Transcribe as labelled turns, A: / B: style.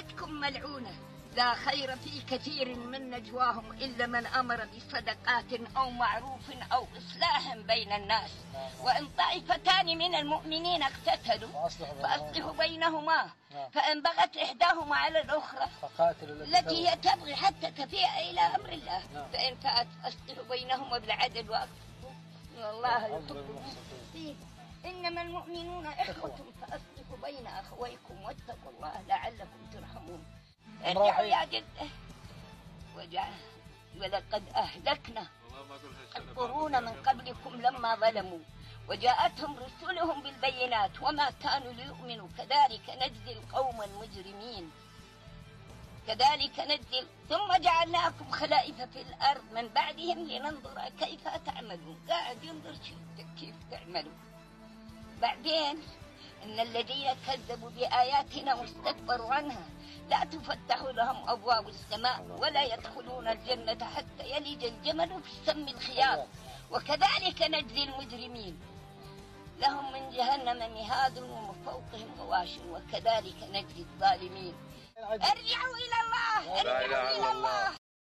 A: والدتكم ملعونة، لا خير في كثير من نجواهم إلا من أمر بصدقات أو معروف أو إصلاح بين الناس. وإن طائفتان من المؤمنين اقتتلوا فأصلحوا بينهما، فإن بغت إحداهما على الأخرى التي هي تبغي حتى تفيء إلى أمر الله فإن فأت فأصلحوا بينهما بالعدل وأقسطوا إن الله يحب المقسطين. إنما المؤمنون إخوة فأصلحوا بين أخويكم واتقوا الله لعلكم ترحمون. ارجعوا يا جده ولقد أهلكنا القرون من قبلكم لما ظلموا وجاءتهم رسلهم بالبينات وما كانوا ليؤمنوا كذلك نجزي القوم المجرمين كذلك نجزي. ثم جعلناكم خلائف في الأرض من بعدهم لننظر كيف تعملون. قاعد ينظر كيف تعملون. بعدين إن الذين كذبوا بآياتنا واستكبروا عنها لا تفتح لهم أبواب السماء ولا يدخلون الجنة حتى يلج الجمل في سم الخياط وكذلك نجزي المجرمين. لهم من جهنم مهاد ومن فوقهم غواش وكذلك نجزي الظالمين. ارجعوا إلى الله، ارجعوا إلى الله.